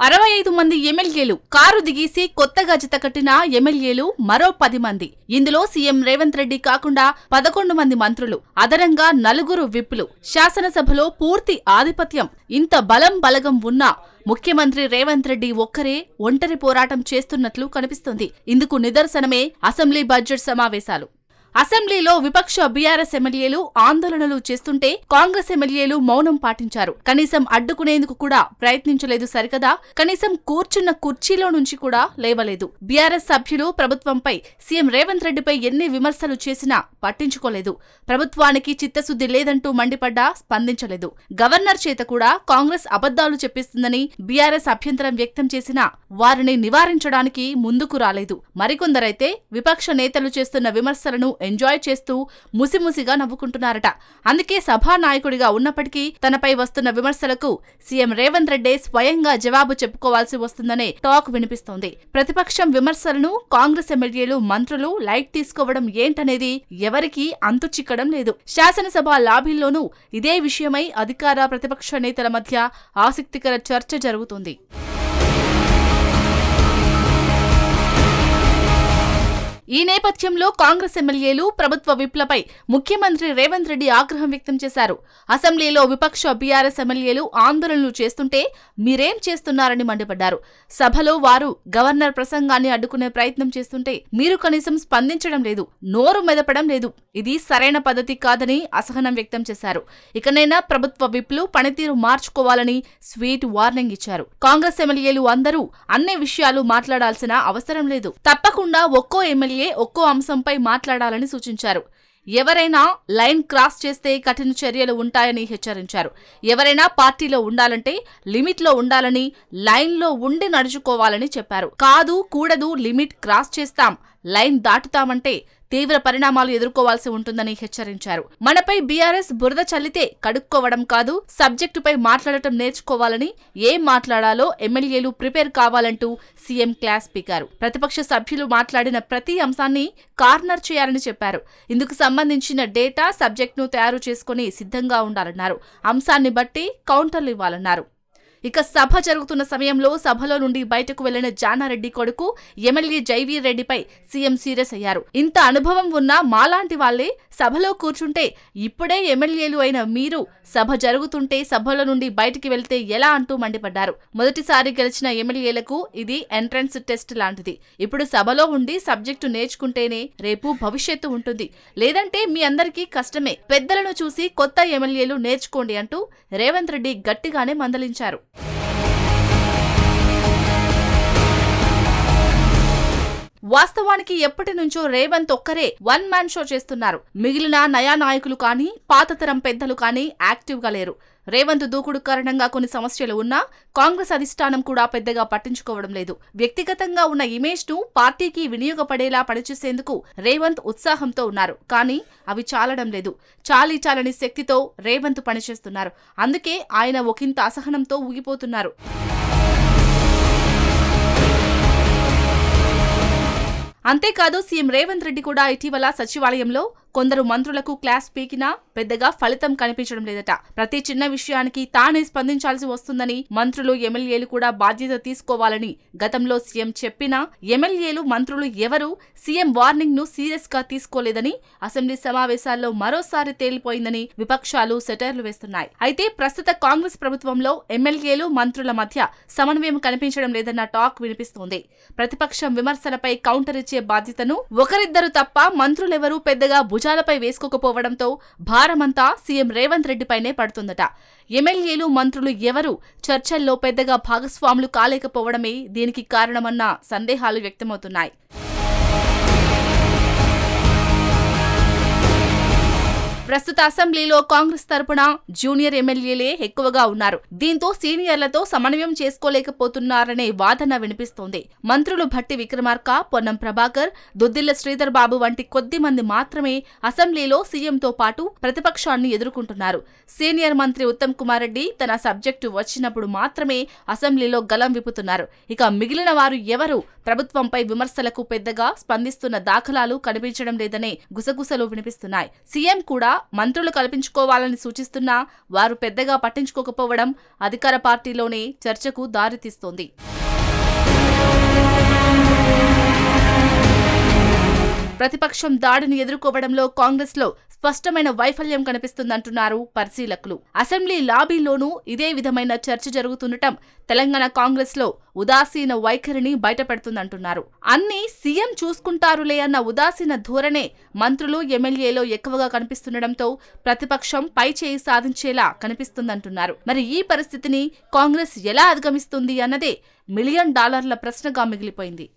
65 మంది ఎమ్మెల్యేలు కారు దిగేసి కొత్తగా జతకట్టిన ఎమ్మెల్యేలు మరో 10 మంది. ఇందులో సీఎం రేవంత్ రెడ్డి కాకుండా 11 మంది మంత్రులు, అదనంగా 4 విప్లు. శాసనసభలో పూర్తి ఆధిపత్యం. ఇంత బలగం ఉన్నా ముఖ్యమంత్రి రేవంత్ రెడ్డి ఒక్కరే ఒంటరి పోరాటం చేస్తున్నట్లు కనిపిస్తోంది. ఇందుకు నిదర్శనమే అసెంబ్లీ బడ్జెట్ సమావేశాలు. అసెంబ్లీలో విపక్ష బీఆర్ఎస్ ఎమ్మెల్యేలు ఆందోళనలు చేస్తుంటే కాంగ్రెస్ ఎమ్మెల్యేలు మౌనం పాటించారు. కనీసం అడ్డుకునేందుకు కూడా ప్రయత్నించలేదు సరికదా, కనీసం కూర్చున్న కుర్చీలో నుంచి కూడా లేవలేదు. బీఆర్ఎస్ సభ్యులు ప్రభుత్వంపై, సీఎం రేవంత్ రెడ్డిపై ఎన్ని విమర్శలు చేసినా పట్టించుకోలేదు. ప్రభుత్వానికి చిత్తశుద్ధి లేదంటూ మండిపడ్డా స్పందించలేదు. గవర్నర్ చేత కూడా కాంగ్రెస్ అబద్దాలు చెప్పిస్తుందని బీఆర్ఎస్ అభ్యంతరం వ్యక్తం చేసినా వారిని నివారించడానికి ముందుకు రాలేదు. మరికొందరైతే విపక్ష నేతలు చేస్తున్న విమర్శలను ఎంజాయ్ చేస్తూ ముసిముసిగా నవ్వుకుంటున్నారట. అందుకే సభానాయకుడిగా ఉన్నప్పటికీ తనపై వస్తున్న విమర్శలకు సీఎం రేవంత్ రెడ్డి స్వయంగా జవాబు చెప్పుకోవాల్సి వస్తుందనే టాక్ వినిపిస్తోంది. ప్రతిపక్షం విమర్శలను కాంగ్రెస్ ఎమ్మెల్యేలు, మంత్రులు లైట్ తీసుకోవడం ఏంటనేది ఎవరికీ అంతు చిక్కడం లేదు. శాసనసభ లాబీల్లోనూ ఇదే విషయమై అధికార, ప్రతిపక్ష నేతల మధ్య ఆసక్తికర చర్చ జరుగుతుంది. ఈ నేపథ్యంలో కాంగ్రెస్ ఎమ్మెల్యేలు ప్రభుత్వ విప్లపై ముఖ్యమంత్రి రేవంత్ రెడ్డి ఆగ్రహం వ్యక్తం చేశారు. అసెంబ్లీలో విపక్ష బీఆర్ఎస్ ఎమ్మెల్యేలు ఆందోళనలు చేస్తుంటే మీరేం చేస్తున్నారని మండిపడ్డారు. సభలో వారు గవర్నర్ ప్రసంగాన్ని అడ్డుకునే ప్రయత్నం చేస్తుంటే మీరు కనీసం స్పందించడం లేదు, నోరు మెదపడం లేదు. ఇది సరైన పద్ధతి కాదని అసహనం వ్యక్తం చేశారు. ఇకనైనా ప్రభుత్వ విప్లు పనితీరు మార్చుకోవాలని స్వీట్ వార్నింగ్ ఇచ్చారు. కాంగ్రెస్ ఎమ్మెల్యేలు అందరూ అన్ని విషయాలు మాట్లాడాల్సిన అవసరం లేదు. తప్పకుండా ఒక్కో ఎమ్మెల్యే ఒక్కో అంశంపై మాట్లాడాలని సూచించారు. ఎవరైనా లైన్ క్రాస్ చేస్తే కఠిన చర్యలు ఉంటాయని హెచ్చరించారు. ఎవరైనా పార్టీలో ఉండాలంటే లిమిట్లో ఉండాలని, లైన్లో ఉండి నడుచుకోవాలని చెప్పారు. కాదు, కూడదు, లిమిట్ క్రాస్ చేస్తాం, లైన్ దాటుతామంటే తీవ్ర పరిణామాలు ఎదుర్కోవాల్సి ఉంటుందని హెచ్చరించారు. మనపై బీఆర్ఎస్ బురద చల్లితే కడుక్కోవడం కాదు, సబ్జెక్టుపై మాట్లాడటం నేర్చుకోవాలని, ఏం మాట్లాడాలో ఎమ్మెల్యేలు ప్రిపేర్ కావాలంటూ సీఎం క్లాస్ పీకారు. ప్రతిపక్ష సభ్యులు మాట్లాడిన ప్రతి అంశాన్ని కార్నర్ చేయాలని చెప్పారు. ఇందుకు సంబంధించిన డేటా, సబ్జెక్టును తయారు చేసుకుని సిద్ధంగా ఉండాలన్నారు. అంశాన్ని బట్టి కౌంటర్లు ఇవ్వాలన్నారు. ఇక సభ జరుగుతున్న సమయంలో సభలో నుండి బయటకు వెళ్లిన జానారెడ్డి కొడుకు ఎమ్మెల్యే జైవీర్ రెడ్డిపై సీఎం సీరియస్ అయ్యారు. ఇంత అనుభవం ఉన్న మాలాంటి వాళ్లే సభలో కూర్చుంటే ఇప్పుడే ఎమ్మెల్యేలు అయిన మీరు సభ జరుగుతుంటే సభలో నుండి బయటికి వెళ్తే ఎలా అంటూ మండిపడ్డారు. మొదటిసారి గెలిచిన ఎమ్మెల్యేలకు ఇది ఎంట్రన్స్ టెస్ట్ లాంటిది. ఇప్పుడు సభలో ఉండి సబ్జెక్టు నేర్చుకుంటేనే రేపు భవిష్యత్తు ఉంటుంది, లేదంటే మీ అందరికీ కష్టమే. పెద్దలను చూసి కొత్త ఎమ్మెల్యేలు నేర్చుకోండి అంటూ రేవంత్ రెడ్డి గట్టిగానే మందలించారు. వాస్తవానికి ఎప్పటి నుంచో రేవంత్ ఒక్కరే వన్ మ్యాన్ షో చేస్తున్నారు. మిగిలిన నయా నాయకులు కానీ, పాతతరం పెద్దలు కానీ యాక్టివ్ గా లేరు. రేవంత్ దూకుడు కారణంగా కొన్ని సమస్యలు ఉన్నా కాంగ్రెస్ అధిష్టానం కూడా పెద్దగా పట్టించుకోవడం లేదు. వ్యక్తిగతంగా ఉన్న ఇమేజ్ ను పార్టీకి వినియోగపడేలా పనిచేసేందుకు రేవంత్ ఉత్సాహంతో ఉన్నారు. కానీ అవి చాలడం లేదు. చాలని శక్తితో రేవంత్ పనిచేస్తున్నారు. అందుకే ఆయన ఒకంత అసహనంతో ఊగిపోతున్నారు. అంతేకాదు, సీఎం రేవంత్ రెడ్డి కూడా ఇటీవల సచివాలయంలో కొందరు మంత్రులకు క్లాస్ పీకినా పెద్దగా ఫలితం కనిపించడం లేదట. ప్రతి చిన్న విషయానికి తానే స్పందించాల్సి వస్తుందని, మంత్రులు, ఎమ్మెల్యేలు కూడా బాధ్యత తీసుకోవాలని గతంలో సీఎం చెప్పినా ఎమ్మెల్యేలు, మంత్రులు ఎవరూ సీఎం వార్నింగ్ ను సీరియస్ గా తీసుకోలేదని అసెంబ్లీ సమావేశాల్లో మరోసారి తేలిపోయిందని విపక్షాలు సెటైర్లు వేస్తున్నాయి. అయితే ప్రస్తుత కాంగ్రెస్ ప్రభుత్వంలో ఎమ్మెల్యేలు, మంత్రుల మధ్య సమన్వయం కనిపించడం లేదన్న టాక్ వినిపిస్తోంది. ప్రతిపక్షం విమర్శలపై కౌంటర్ ఇచ్చే బాధ్యతను ఒకరిద్దరు తప్ప మంత్రులెవరూ పెద్దగా భుజాలపై వేసుకోకపోవడంతో భారమంతా సీఎం రేవంత్ రెడ్డిపైనే పడుతుందట. ఎమ్మెల్యేలు, మంత్రులు ఎవరూ చర్చల్లో పెద్దగా భాగస్వాములు కాలేకపోవడమే దీనికి కారణమన్న సందేహాలు వ్యక్తమవుతున్నాయి. ప్రస్తుత అసెంబ్లీలో కాంగ్రెస్ తరపున జూనియర్ ఎమ్మెల్యేలే ఎక్కువగా ఉన్నారు. దీంతో సీనియర్లతో సమన్వయం చేసుకోలేకపోతున్నారనే వాదన వినిపిస్తోంది. మంత్రులు భట్టి విక్రమార్క, పొన్నం ప్రభాకర్, దుద్దిళ్ల శ్రీధర్ బాబు వంటి కొద్ది మంది మాత్రమే అసెంబ్లీలో సీఎంతో పాటు ప్రతిపక్షాన్ని ఎదుర్కొంటున్నారు. సీనియర్ మంత్రి ఉత్తమ్ కుమార్ రెడ్డి తన సబ్జెక్టు వచ్చినప్పుడు మాత్రమే అసెంబ్లీలో గలం విప్పుతున్నారు. ఇక మిగిలిన వారు ఎవరు ప్రభుత్వంపై విమర్శలకు పెద్దగా స్పందిస్తున్న దాఖలాలు కనిపించడం లేదనే గుసగుసలు వినిపిస్తున్నాయి. సీఎం కూడా మంత్రులు కల్పించుకోవాలని సూచిస్తున్నా వారు పెద్దగా పట్టించుకోకపోవడం అధికార పార్టీలోనే చర్చకు దారితీస్తోంది. ప్రతిపక్షం దాడిని ఎదుర్కోవడంలో కాంగ్రెస్లో స్పష్టమైన వైఫల్యం కనిపిస్తుందంటున్నారు పరిశీలకులు. అసెంబ్లీ లాబీలోనూ ఇదే విధమైన చర్చ జరుగుతుండటం తెలంగాణ కాంగ్రెస్లో ఉదాసీన వైఖరిని బయటపెడుతుందంటున్నారు. అన్నీ సీఎం చూసుకుంటారులే అన్న ఉదాసీన ధోరణే మంత్రులు, ఎమ్మెల్యేలో ఎక్కువగా కనిపిస్తుండటంతో ప్రతిపక్షం పైచేయి సాధించేలా కనిపిస్తుందంటున్నారు. మరి ఈ పరిస్థితిని కాంగ్రెస్ ఎలా అధిగమిస్తుంది అన్నదే $1 మిలియన్ ప్రశ్నగా మిగిలిపోయింది.